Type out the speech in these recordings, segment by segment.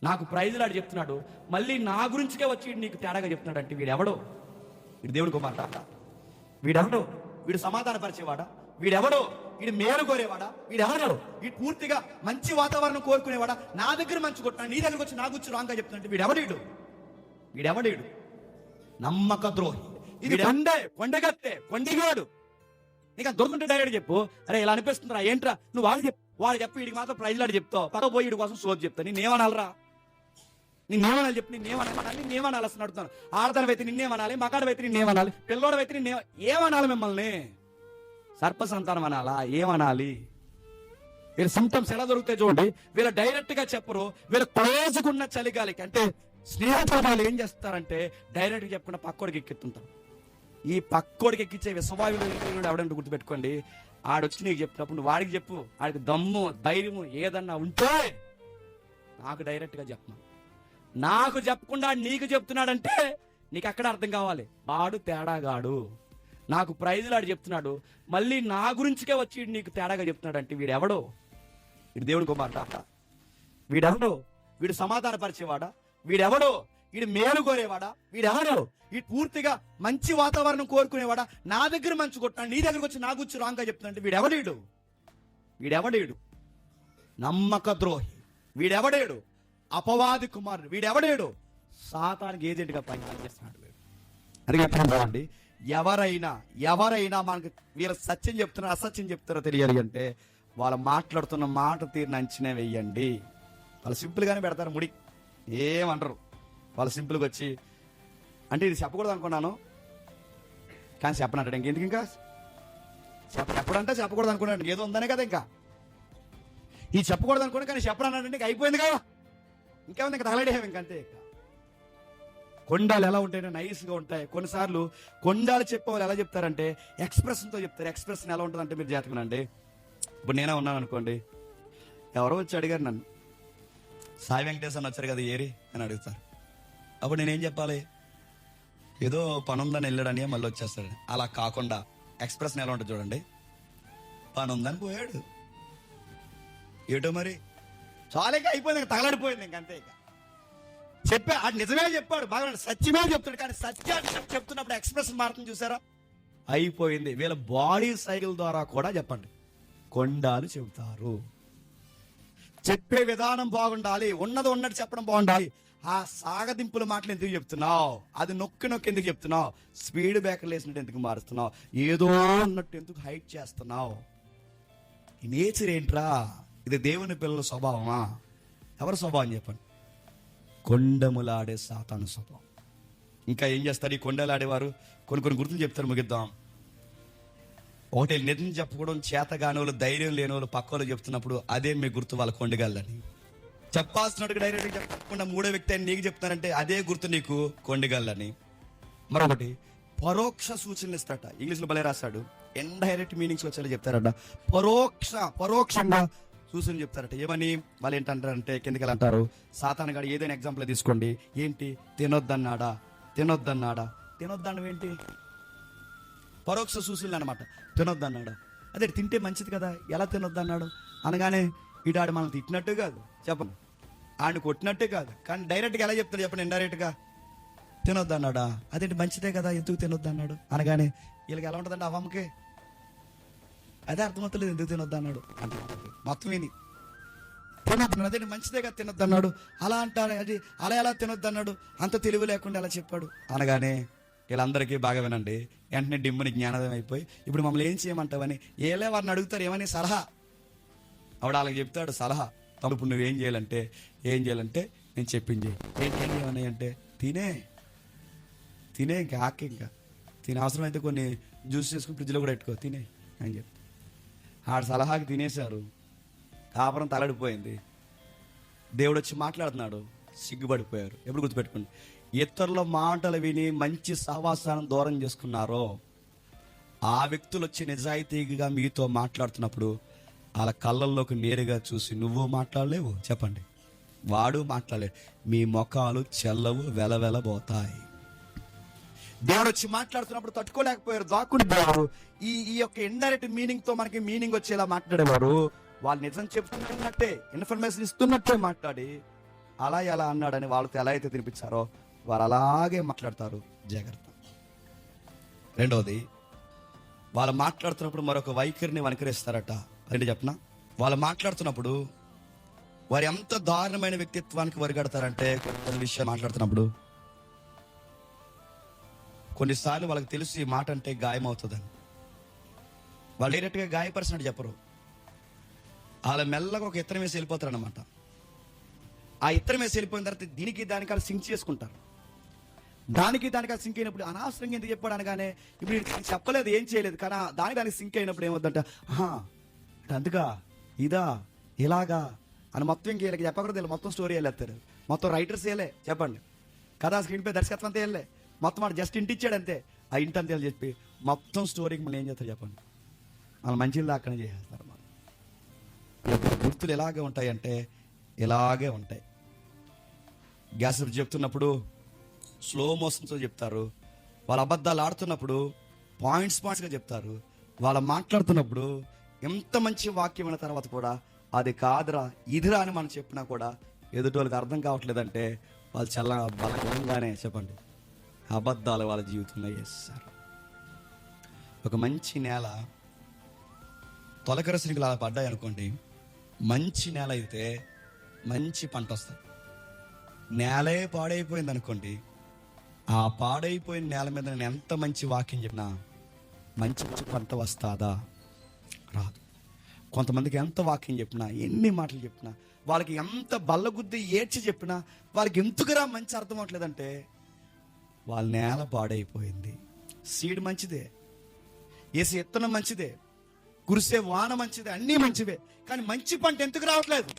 నాకు ప్రైజులాడు చెప్తున్నాడు, మళ్ళీ నా గురించికే వచ్చి నీకు తేడాగా చెప్తున్నాడు అంటే వీడెవడో? వీడు దేవుడి కుమారుడా? వీడెవడో? వీడు సమాధానపరిచేవాడా? వీడెవడో? వీడు మేలు కోరేవాడా? వీడెవడో? వీడు పూర్తిగా మంచి వాతావరణం కోరుకునేవాడా? నా దగ్గర మంచి కొట్టినా నీ దగ్గరకు వచ్చి నా గురించి రాంగా చెప్తున్నట్టు వీడెవడీడు? వీడెవడీడు? నమ్మక ద్రోహి. ఇది కొండగత్తే కొండిగాడు. నీకు దొరుకుంటే డైరెక్ట్ చెప్పు, అరే ఇలా అనిపిస్తుందిరా, ఏంట్రా నువ్వు వాడు చెప్పు వీడికి మాత్రం ప్రైజ్లాడు చెప్తావు, పక్క పోయి వీడి కోసం సోది చెప్తా. నేనేమనాలరా? నిన్నేమనాలి చెప్పు? నిన్నేమనాలి అసలు అడుగుతాను. ఆడదానివైతే నిన్నేమనాలి, మగాడవైతే నిన్నేమనాలి, పిల్లోడవైతే ఏమనాలి? మిమ్మల్ని సర్ప సంతానం అనాలా? ఏమనాలి? వీళ్ళ సిమ్టమ్స్ ఎలా దొరుకుతాయి చూడండి. వీళ్ళ డైరెక్ట్ గా చెప్పరు. వీళ్ళ క్లోజ్కున్న చలిగాలికి అంటే స్నేహితులు ఏం చేస్తారంటే డైరెక్ట్ గా చెప్పకుండా పక్కోడికి ఎక్కిస్తుంటారు. ఈ పక్కోడికి ఎక్కించే విశ్వవాయువులు ఎవడంటే గుర్తుపెట్టుకోండి. ఆడొచ్చి నీకు చెప్పినప్పుడు వాడికి చెప్పు, ఆడికి దమ్ము ధైర్యము ఏదన్నా ఉంటే నాకు డైరెక్ట్ గా చెప్పను. నాకు చెప్పకుండా నీకు చెప్తున్నాడంటే నీకు అక్కడ అర్థం కావాలి, వాడు తేడాగాడు. నాకు ప్రైజులాడు చెప్తున్నాడు, మళ్ళీ నా గురించికే వచ్చి నీకు తేడాగా చెప్తున్నాడు అంటే వీడెవడో? వీడు దేవుడి కుమారుడా? వీడెవడో? వీడు సమాధానపరిచేవాడా? వీడెవడో? వీడు మేలు కోరేవాడా? వీడెవడో? వీడు పూర్తిగా మంచి వాతావరణం కోరుకునేవాడా? నా దగ్గర మంచి కొట్టినా నీ దగ్గరకు వచ్చి నా గురించి రాంగా చెప్తున్నాడు వీడెవడీడు? వీడెవడీడు? నమ్మక ద్రోహి. వీడెవడేడు? అపవాది కుమారుడు. వీడెవడేడు? సాతానికి ఏజెంట్గా పనిచేస్తున్నాడు. అడిగి ఎవరైనా మనకు వీళ్ళ సత్యం చెప్తున్నారో అసత్యం చెప్తారో తెలియాలి అంటే వాళ్ళు మాట్లాడుతున్న మాట తీరుని అంచనా వెయ్యండి. వాళ్ళు సింపుల్గానే పెడతారు, ముడి ఏమంటారు. వాళ్ళు సింపుల్గా వచ్చి అంటే ఇది చెప్పకూడదు అనుకున్నాను కానీ చెప్పనంటాడు. ఇంకెందుకు ఇంకా చెప్పడంటే చెప్పకూడదు అనుకున్నాడు, ఏదో ఉందనే కదా. ఇంకా ఈ చెప్పకూడదు అనుకున్నా కానీ చెప్పనన్నాడంటే ఇంకా అయిపోయింది కదా, ఇంకేముంది ఇంకా తగలడే ఇంకంతే. కొండాలు ఎలా ఉంటాయంటే నైస్గా ఉంటాయి. కొన్నిసార్లు కొండాలు చెప్పేవాళ్ళు ఎలా చెప్తారంటే ఎక్స్ప్రెషన్తో చెప్తారు. ఎక్స్ప్రెషన్ ఎలా ఉంటుందంటే మీరు జాతకనండి. ఇప్పుడు నేనే ఉన్నాను అనుకోండి, ఎవరో వచ్చి అడిగారు నన్ను, సాయి వెంకటేశ్వర అని వచ్చారు కదా ఏరి అని అడుగుతారు. అప్పుడు నేనేం చెప్పాలి? ఏదో పని ఉందని వెళ్ళాడని మళ్ళీ వచ్చేస్తాడు. అలా కాకుండా ఎక్స్ప్రెషన్ ఎలా ఉంటుంది చూడండి, పని ఉందని పోయాడు, ఏటో మరి చాలేక అయిపోయింది, తగలడిపోయింది ఇంకంతే. ఇక చెప్పా అది నిజమే చెప్పాడు, బాగా సత్యమే చెప్తాడు, కానీ సత్యాన్ని చెప్తున్నప్పుడు ఎక్స్ప్రెషన్ మారుతుంది చూసారా, అయిపోయింది. వీళ్ళ బాడీ సైకిల్ ద్వారా కూడా చెప్పండి కొండాలు చెబుతారు. చెప్పే విధానం బాగుండాలి, ఉన్నది ఉన్నట్టు చెప్పడం బాగుండాలి. ఆ సాగదింపుల మాటలు ఎందుకు చెప్తున్నావు? అది నొక్కి ఎందుకు చెప్తున్నావు? స్పీడ్ బ్రేకర్లు వేసినట్టు ఎందుకు మారుస్తున్నావు? ఏదో ఉన్నట్టు ఎందుకు హైట్ చేస్తున్నావు? ఈ నేచర్ ఏంట్రా? ఇది దేవుని పిల్లల స్వభావమా? ఎవరి స్వభావం చెప్పండి? కొండములాడే సాతాను స్వభావం. ఇంకా ఏం చేస్తారు ఈ కొండలాడేవారు? కొన్ని గుర్తులు చెప్తారు, ముగిద్దాం. ఒకటి నిజం చెప్పుకోవడం చేత కాని వాళ్ళు, ధైర్యం లేని వాళ్ళు పక్కలో చెప్తున్నప్పుడు అదే మీ గుర్తు వాళ్ళ కొండగాళ్ళని. చెప్పాల్సినట్టుగా డైరెక్ట్గా చెప్పకుండా మూడో వ్యక్తి అని నీకు చెప్తారంటే అదే గుర్తు నీకు కొండగాళ్ళని. మరొకటి పరోక్ష సూచనలు ఇస్తారట. ఇంగ్లీష్లో భలే రాస్తాడు, ఇండైరెక్ట్ మీనింగ్స్ వచ్చేలా చెప్తారట. పరోక్షంగా సూచనలు చెప్తారట. ఏమని వాళ్ళు ఏంటంటారంటే కిందకి అంటారు, సాతాను గాడు ఏదైనా ఎగ్జాంపుల్ తీసుకోండి, ఏంటి తినొద్దన్నాడా? తినొద్దన్నం ఏంటి? పరోక్ష సూచనలు అనమాట. తినొద్దన్నాడా, అదే తింటే మంచిది కదా, ఎలా తినొద్దన్నాడు అనగానే ఇటాడు మనం తిట్టినట్టు కాదు, చెప్పను ఆడిని కొట్టినట్టే కాదు, కానీ డైరెక్ట్గా ఎలా చెప్తాడు చెప్పండి? ఇండైరెక్ట్గా తినొద్దన్నాడా, అదేంటి మంచిదే కదా, ఎందుకు తినొద్దన్నాడు అనగానే వీళ్ళకి ఎలా ఉంటుందండి? అవ్వమ్మకే అదే అర్థమవుతలేదు, ఎందుకు తినొద్దన్నాడు అంటే మొత్తం విని తినొద్దన్నాడు, అదేంటి మంచిదే కదా తినొద్దన్నాడు, అలా అంటాడు, అది అలా ఎలా తినొద్దన్నాడు, అంత తెలివి లేకుండా ఎలా చెప్పాడు అనగానే వీళ్ళందరికీ బాగా వినండి. వెంటనే డిమ్మని జ్ఞానోదయం అయిపోయి ఇప్పుడు మమ్మల్ని ఏం చేయమంటావని ఏలే వారిని అడుగుతారు, ఏమని సలహా. ఆవిడ వాళ్ళకి చెప్తాడు సలహా, తమ్ముడు ఇప్పుడు నువ్వేం చేయాలంటే నేను చెప్పింది ఏం చేయమని అంటే తినే ఇంకా ఆకే, ఇంకా తినే అవసరం అయితే కొన్ని జ్యూస్ చేసుకుని ఫ్రిడ్జ్లో కూడా పెట్టుకో, తినే అని చెప్పి ఆడ సలహాకి తినేశారు. కాపురం తలడిపోయింది. దేవుడు వచ్చి మాట్లాడుతున్నాడు, సిగ్గుపడిపోయారు. ఎప్పుడు గుర్తుపెట్టుకోండి, ఇతరుల మాటలు విని మంచి సహవాసాన్ని దూరం చేసుకున్నారో ఆ వ్యక్తులు వచ్చి నిజాయితీగా మీతో మాట్లాడుతున్నప్పుడు వాళ్ళ కళ్ళల్లోకి నేరుగా చూసి నువ్వు మాట్లాడలేవు, చెప్పండి వాడు మాట్లాడలేడు, మీ ముఖాలు చెల్లవు, వెలవెలబోతాయి. దేవుడు వచ్చి మాట్లాడుతున్నప్పుడు తట్టుకోలేకపోయారు, దాక్కునిపోయారు. ఈ యొక్క ఇండైరెక్ట్ మీనింగ్ తో మనకి మీనింగ్ వచ్చేలా మాట్లాడేవారు. వాళ్ళు నిజం చెప్తున్నట్టే, ఇన్ఫర్మేషన్ ఇస్తున్నట్టే మాట్లాడి అలా ఎలా అన్నాడని వాళ్ళతో ఎలా అయితే తినిపించారో వారు అలాగే మాట్లాడతారు. జాగ్రత్త. రెండవది, వాళ్ళు మాట్లాడుతున్నప్పుడు మరొక వైఖరిని వనకరిస్తారట. అంటే చెప్పనా, వాళ్ళు మాట్లాడుతున్నప్పుడు వారు ఎంత దారుణమైన వ్యక్తిత్వానికి వరిగడతారంటే, కొన్ని విషయాలు మాట్లాడుతున్నప్పుడు కొన్నిసార్లు వాళ్ళకి తెలుసు ఈ మాట అంటే గాయం అవుతుందని. వాళ్ళు డైరెక్ట్గా గాయపరిచినట్టు చెప్పరు. వాళ్ళ మెల్లగా ఒక ఇత్తనం వేసి వెళ్ళిపోతారు అనమాట. ఆ ఇత్తనం వేసి వెళ్ళిపోయిన తర్వాత దీనికి దానికి వాళ్ళు సింక్ చేసుకుంటారు. దానికి సింక్ అయినప్పుడు అనవసరంగా ఎందుకు చెప్పాడు అనగానే, ఇప్పుడు చెప్పలేదు, ఏం చేయలేదు, కానీ దానికి సింక్ అయినప్పుడు ఏమవుతుందంట, అందుగా ఇదా ఇలాగా అని మొత్తం ఇంక వీళ్ళకి చెప్పకూడదు. మొత్తం స్టోరీ వెళ్ళేస్తారు. మొత్తం రైటర్స్ వెళ్ళే చెప్పండి, కథా స్క్రీన్ పై దర్శకత్వం అంతా వెళ్ళే, మొత్తం వాడు జస్ట్ ఇంటి ఇచ్చాడు అంతే. ఆ ఇంటి అంతే చెప్పి మొత్తం స్టోరీకి మళ్ళీ ఏం చేస్తారు చెప్పండి, వాళ్ళు మంచిది దాకానే చేసేస్తారు. మనం గుర్తులు ఎలాగే ఉంటాయంటే ఇలాగే ఉంటాయి. గ్యాస్ చెప్తున్నప్పుడు స్లో మోషన్స్తో చెప్తారు. వాళ్ళ అబద్ధాలు ఆడుతున్నప్పుడు పాయింట్స్గా చెప్తారు. వాళ్ళ మాట్లాడుతున్నప్పుడు ఎంత మంచి వాక్యం అయిన తర్వాత కూడా అది కాదురా ఇదిరా అని మనం చెప్పినా కూడా ఎదుటి వాళ్ళకి అర్థం కావట్లేదంటే వాళ్ళు చాలా బలంగానే చెప్పండి అబద్ధాలు వాళ్ళ జీవితంలో చేస్తారు. ఒక మంచి నేల తొలకర శ్రీకులు అలా పడ్డాయి అనుకోండి, మంచి నేల అయితే మంచి పంట వస్తుంది. నేలే పాడైపోయింది అనుకోండి, ఆ పాడైపోయిన నేల మీద నేను ఎంత మంచి వాక్యం చెప్పినా మంచి పంట వస్తుందా? రాదు. కొంతమందికి ఎంత వాక్యం చెప్పినా, ఎన్ని మాటలు చెప్పినా, వాళ్ళకి ఎంత బల్లగుద్ది ఏడ్చి చెప్పినా వాళ్ళకి ఎందుకురా మంచి అర్థం అవట్లేదంటే వాళ్ళ నేల పాడైపోయింది. సీడ్ మంచిదే, వేసే విత్తనం మంచిదే, కురిసే వాన మంచిదే, అన్నీ మంచివే, కానీ మంచి పంట ఎందుకు రావట్లేదు?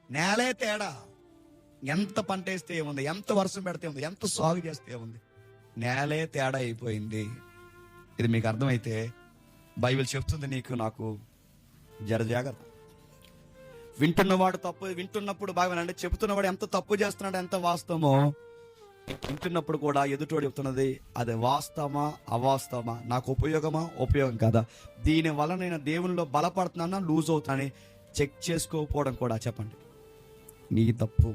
నేలే తేడా. ఎంత పంట వేస్తే ఏముంది, ఎంత వర్షం పెడితే ఉంది, ఎంత సాగు చేస్తే ఏముంది, నేలే తేడా అయిపోయింది. ఇది మీకు అర్థమైతే బైబిల్ చెప్తుంది నీకు నాకు జాగ్రత్త. వింటున్నవాడు తప్పు వింటున్నప్పుడు బాగా అంటే చెబుతున్నవాడు ఎంత తప్పు చేస్తున్నాడు, ఎంత వాస్తవమో వింటున్నప్పుడు కూడా ఎదుటోడు చెప్తున్నది అది వాస్తవమా అవాస్తవమా, నాకు ఉపయోగమా ఉపయోగం కాదా, దీని వల్ల నేను దేవునిలో బలపడుతున్నానా లూజ్ అవుతానని చెక్ చేసుకోకపోవడం కూడా చెప్పండి నీ తప్పు.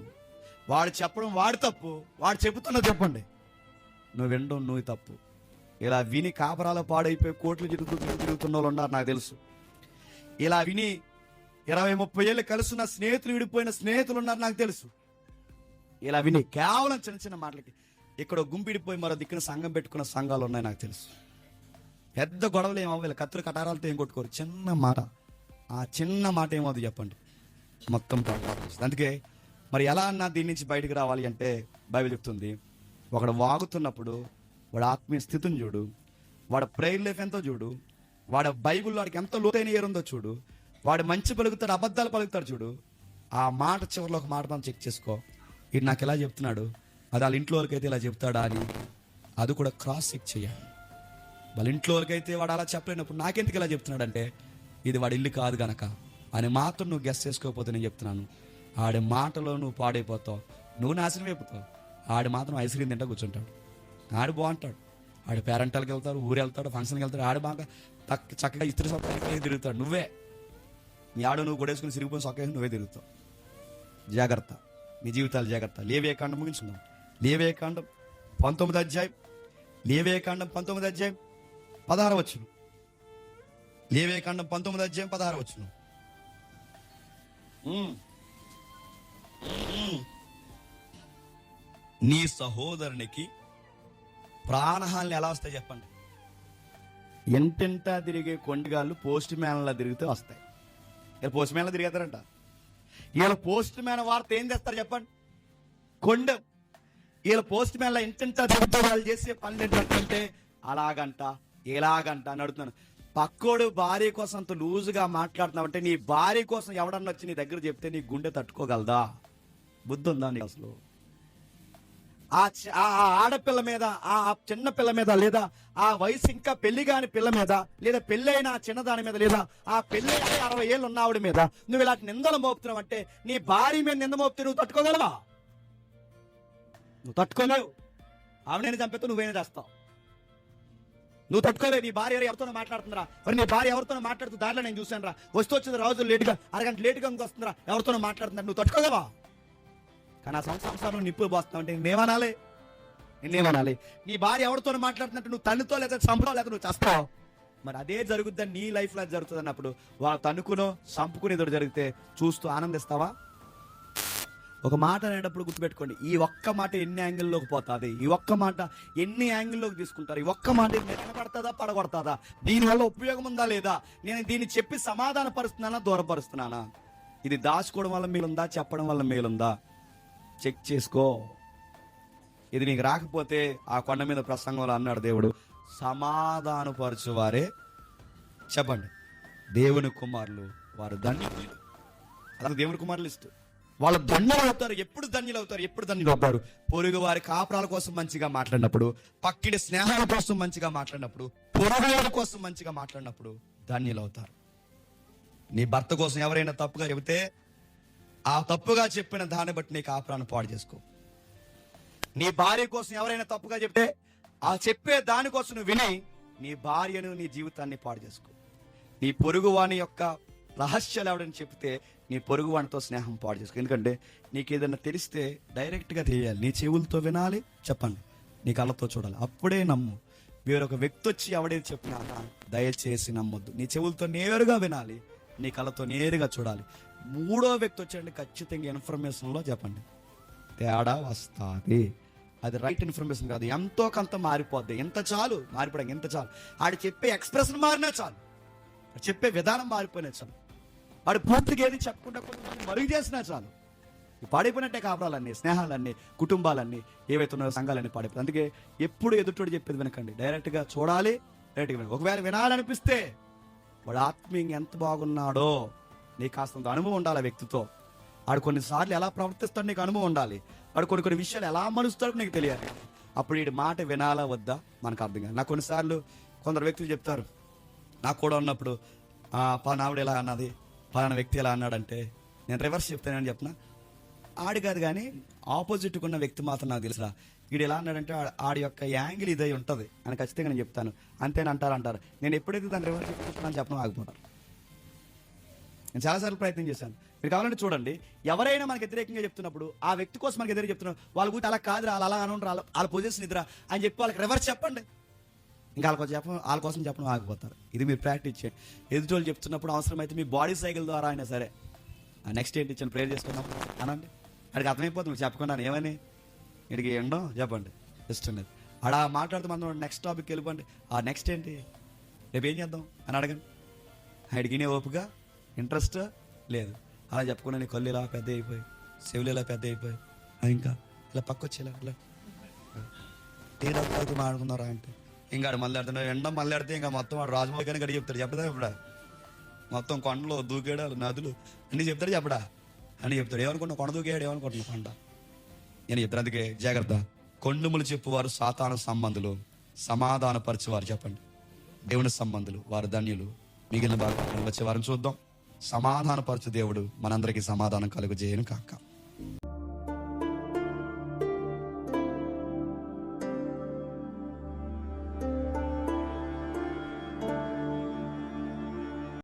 వాడు చెప్పడం వాడి తప్పు, వాడు చెబుతున్నది చెప్పండి నువ్వు వినడం నువ్వు తప్పు. ఇలా విని కాపరాలు పాడైపోయి కోట్లు తిరుగుతున్న వాళ్ళు ఉన్నారు నాకు తెలుసు. ఇలా విని 20-30 ఏళ్ళు కలుసున్న స్నేహితులు విడిపోయిన స్నేహితులు ఉన్నారు నాకు తెలుసు. ఇలా విని కేవలం చిన్న చిన్న మాటలకి ఇక్కడ గుంపిడిపోయి మరో దిక్కున సంఘం పెట్టుకున్న సంఘాలు ఉన్నాయి నాకు తెలుసు. పెద్ద గొడవలు ఏమవ్వాలి, కత్తులు కటారాలతో ఏం కొట్టుకోరు, చిన్న మాట, ఆ చిన్న మాట ఏమవుతుంది చెప్పండి మొత్తం. అందుకే మరి ఎలా అన్నా దీని నుంచి బయటకు రావాలి అంటే బైబిల్ చెప్తుంది, ఒకడు వాగుతున్నప్పుడు వాడు ఆత్మీయ స్థితిని చూడు, వాడు ప్రేయర్ లైఫ్ ఎంతో చూడు, వాడు బైబిల్లో వాడికి ఎంత లోతైన ఏరుందో చూడు, వాడు మంచి పలుకుతాడు అబద్ధాలు పలుకుతాడు చూడు. ఆ మాట చివరిలో ఒక మాట మనం చెక్ చేసుకో, ఇది నాకు ఎలా చెప్తున్నాడు, అది వాళ్ళ ఇంట్లో వరకైతే ఇలా చెప్తాడా అని అది కూడా క్రాస్ చెక్ చేయాలి. వాళ్ళ ఇంట్లో వరకైతే వాడు అలా చెప్పలేనప్పుడు నాకెందుకు ఇలా చెప్తున్నాడు అంటే ఇది వాడి ఇల్లు కాదు గనక అని మాత్రం నువ్వు గెస్ చేసుకోకపోతే నేను చెప్తున్నాను, ఆడి మాటలో నువ్వు పాడైపోతావు, నువ్వు నాశనం అయిపోతావు. ఆడి మాత్రం ఐస్ క్రీమ్ తింటా కూర్చుంటాడు, ఆడు బాగుంటాడు, ఆడి పేరెంటాలకు వెళ్తాడు, ఊరు వెళ్తాడు, ఫంక్షన్కి వెళ్తాడు, ఆడు బాగా చక్కగా ఇస్త్రీ సొక్క తిరుగుతాడు, నువ్వే నీ ఆడు నువ్వు గొడేసుకుని సిరిగిపోయిన సొక్క నువ్వే తిరుగుతావు. జాగ్రత్త, నీ జీవితాలు జాగ్రత్త. లేవియాకాండం ముగించుకుందాం. లేవియాకాండం 19వ అధ్యాయం, లేవియాకాండం 19వ అధ్యాయం 16వ వచనం. లేవియాకాండం 19వ అధ్యాయం 16వ వచనం. నీ సహోదరునికి ప్రాణహాని ఎలా వస్తాయి చెప్పండి? ఎంటెంటా తిరిగే కొండగాళ్ళు పోస్ట్ మ్యాన్లా తిరిగితే వస్తాయి. ఇలా పోస్ట్ మ్యాన్లా తిరిగేస్తారంట. వీళ్ళ పోస్ట్ మ్యాన్ వార్త ఏం చేస్తారు చెప్పండి? కొండ. వీళ్ళ పోస్ట్ మ్యాన్లా ఎంటెంటా తిరుగుతూ వాళ్ళు చేసే పనులు ఏంటంటే అలాగంట ఇలాగంట అని అడుగుతున్నాను. పక్కోడు భార్య కోసం అంత లూజుగా మాట్లాడుతున్నావంటే నీ భార్య కోసం ఎవడన్నా వచ్చి నీ దగ్గర చెప్తే నీ గుండె తట్టుకోగలదా? బుద్ధి ఉందా నీకు అసలు? ఆ ఆడపిల్ల మీద, ఆ చిన్న పిల్ల మీద, లేదా ఆ వయసు ఇంకా పెళ్లి కాని పిల్ల మీద, లేదా పెళ్ళైన ఆ చిన్నదాని మీద, లేదా ఆ పెళ్ళి 60 ఏళ్ళు ఉన్న ఆవిడ మీద నువ్వు ఇలాంటి నిందలు మోపుతున్నావు అంటే నీ భార్య మీద నింద మోపితే నువ్వు తట్టుకోగలవా? నువ్వు తట్టుకోలేవు. ఆవిడైనా చంపితే నువ్వేనా చేస్తావు? నువ్వు తట్టుకోలేవు. నీ భార్య ఎవరితోనో మాట్లాడుతుందిరా, మరి నీ భార్య ఎవరితోనో మాట్లాడుతూ దారిలో నేను చూశాను రా, వస్తూ వచ్చింది రోజులు లేటుగా, అరగంట లేటుగా వస్తుందిరా, ఎవరితోనో మాట్లాడుతున్నారు, నువ్వు తట్టుకోలేవా? కానీ ఆ సంసారంలో నిప్పులు పోస్తున్నావు అంటే నిన్నేమనాలి? నీ భార్య ఎవరితో మాట్లాడుతున్నట్టు నువ్వు తన్నుతో లేదా చంపడం లేదా నువ్వు చస్తావు. మరి అదే జరుగుద్దని నీ లైఫ్ లో జరుగుతుంది అన్నప్పుడు వాళ్ళు తన్నుకునో చంపుకుని ఎదురు జరిగితే చూస్తూ ఆనందిస్తావా? ఒక మాట అనేటప్పుడు గుర్తుపెట్టుకోండి, ఈ ఒక్క మాట ఎన్ని యాంగిల్లోకి పోతుంది, ఈ ఒక్క మాట ఎన్ని యాంగిల్లోకి తీసుకుంటారు, ఈ ఒక్క మాట నిలబడతాదా పడగొడతాదా, దీనివల్ల ఉపయోగం ఉందా లేదా, నేను దీన్ని చెప్పి సమాధాన పరుస్తున్నానా దూరపరుస్తున్నానా, ఇది దాచుకోవడం వల్ల మేలుందా చెప్పడం వల్ల మేలుందా చెక్ చేసుకో. ఇది నీకు రాకపోతే ఆ కొండ మీద ప్రసంగంలో అన్నాడు దేవుడు, సమాధానపరచువారే చెప్పండి దేవుని కుమారులు, వారు ధన్యులు. అలా దేవుని కుమారులు లిస్ట్. వాళ్ళు ధన్యులు అవుతారు. ఎప్పుడు ధన్యులు అవుతారు? పొరుగు వారి కాపురాల కోసం మంచిగా మాట్లాడినప్పుడు, పక్కిడి స్నేహాల కోసం మంచిగా మాట్లాడినప్పుడు, పొరుగు వారి కోసం మంచిగా మాట్లాడినప్పుడు ధన్యులు అవుతారు. నీ భర్త కోసం ఎవరైనా తప్పుగా చెబితే ఆ తప్పుగా చెప్పిన దాన్ని బట్టి నీ కాపురాన్ని పాడు చేసుకో. నీ భార్య కోసం ఎవరైనా తప్పుగా చెప్తే ఆ చెప్పే దానికోసం నువ్వు విని నీ భార్యను నీ జీవితాన్ని పాడు చేసుకో. నీ పొరుగు వాని యొక్క రహస్యాలు ఎవడని చెప్తే నీ పొరుగు వానితో స్నేహం పాడు చేసుకో. ఎందుకంటే నీకు ఏదైనా తెలిస్తే డైరెక్ట్గా తెలియాలి. నీ చెవులతో వినాలి, చెప్పండి, నీ కళ్ళతో చూడాలి, అప్పుడే నమ్ము. వేరొక వ్యక్తి వచ్చి ఎవడేది చెప్పినా దయచేసి నమ్మొద్దు. నీ చెవులతో నేరుగా వినాలి, నీ కళ్ళతో నేరుగా చూడాలి. మూడో వ్యక్తి వచ్చాడంటే ఖచ్చితంగా ఇన్ఫర్మేషన్లో చెప్పండి తేడా వస్తుంది. అది రైట్ ఇన్ఫర్మేషన్ కాదు, ఎంతో కొంత మారిపోద్ది. ఎంత చాలు మారిపోవడానికి, ఎంత చాలు. ఆడు చెప్పే ఎక్స్ప్రెషన్ మారినా చాలు, చెప్పే విధానం మారిపోయినా చాలు, వాడు పూర్తిగా ఏది చెప్పకుండా కొంతమంది మరుగు చేసినా చాలు. పాడైపోయినట్టే కాపురాలన్నీ, స్నేహాలన్నీ, కుటుంబాలన్నీ, ఏవైతే ఉన్నాయో సంఘాలన్నీ పాడైపోయి. అందుకే ఎప్పుడు ఎదుటోడు చెప్పేది వినకండి, డైరెక్ట్గా చూడాలి, డైరెక్ట్గా వినండి. ఒకవేళ వినాలనిపిస్తే వాడు ఆత్మీయంగా ఎంత బాగున్నాడో నీకు కాస్తంత అనుభవం ఉండాలి ఆ వ్యక్తితో. వాడు కొన్నిసార్లు ఎలా ప్రవర్తిస్తాడో నీకు అనుభవం ఉండాలి. వాడు కొన్ని విషయాలు ఎలా మలుస్తాడో నీకు తెలియాలి. అప్పుడు వీడి మాట వినాలా వద్దా మనకు అర్థం కాదు. నాకు కొన్నిసార్లు కొందరు వ్యక్తులు చెప్తారు, నాకు కూడా ఉన్నప్పుడు పలానావిడ ఎలా అన్నది, పలానా వ్యక్తి ఎలా అన్నాడంటే నేను రివర్స్ చెప్తానని చెప్పిన ఆడి కాదు, కానీ ఆపోజిట్గా ఉన్న వ్యక్తి మాత్రం నాకు తెలుసురా, వీడు ఎలా అన్నాడంటే ఆడి యొక్క యాంగిల్ ఇదై ఉంటుంది అని ఖచ్చితంగా నేను చెప్తాను. అంటారు. నేను ఎప్పుడైతే దాన్ని రివర్స్ చెప్తున్నాను చెప్పడం ఆగిపోతారు. నేను చాలాసార్లు ప్రయత్నం చేశాను. మీరు కావాలంటే చూడండి, ఎవరైనా మనకు వ్యతిరేకంగా చెప్తున్నప్పుడు ఆ వ్యక్తి కోసం మనకి వ్యతిరేకంగా చెప్తున్నారు, వాళ్ళ గురించి అలా కాదురా, అలా అనుంటారు, వాళ్ళ పొజిషన్ ఇద్దరా అని చెప్పి వాళ్ళకి రివర్స్ చెప్పండి. ఇంకా వాళ్ళ కోసం చెప్పడం ఆగిపోతారు. ఇది మీరు ప్రాక్టీస్ చేయండి. ఎదుటోళ్ళు చెప్తున్నప్పుడు అవసరమైతే మీ బాడీ సైకిల్ ద్వారా అయినా సరే నెక్స్ట్ ఏంటి ఇచ్చిన ప్రేయర్ చేసుకున్నాం అనండి. అడిగి అర్థమైపోతుంది చెప్పకున్నాను ఏమని, ఇడికి ఏంటో చెప్పండి ఇష్టం లేదు. అలా మాట్లాడుతూ మనం నెక్స్ట్ టాపిక్ వెళ్ళిపోండి. ఆ నెక్స్ట్ ఏంటి, రేపు ఏం చేద్దాం అని అడగండి. అడిగినే ఓపుగా ఇంట్రెస్ట్ లేదు. అలా చెప్పుకున్నా నీ కళ్ళు ఇలా పెద్ద అయిపోయి, చెవులు ఇలా పెద్ద అయిపోయి, ఇంకా ఇలా పక్కొచ్చేలా ఇలా ఏ మాడుకున్నారా అంటే ఇంకా మళ్ళీ ఆడుతున్నాడు. ఎండ మళ్ళీ ఆడితే ఇంకా మొత్తం వాడు రాజమౌళి కానీ గడి చెప్తాడు. చెప్పదా ఇప్పుడు మొత్తం కొండలు దూకేడాలు నదులు అన్నీ చెప్తాడు. చెప్పడా అని చెప్తాడు. ఏమనుకుంటున్నా కొండ దూకేయాడు, ఏమనుకుంటున్నా కొండ నేను చెప్తాను. అందుకే జాగ్రత్త. కొండములు చెప్పువారు సాతాను సంబంధులు, సమాధానపరిచేవారు చెప్పండి దేవుని సంబంధులు, వారు ధన్యులు. మిగిలిన భాగం వచ్చే వారిని చూద్దాం. సమాధానపరచు దేవుడు మనందరికీ సమాధానం కలుగజేయను కాక.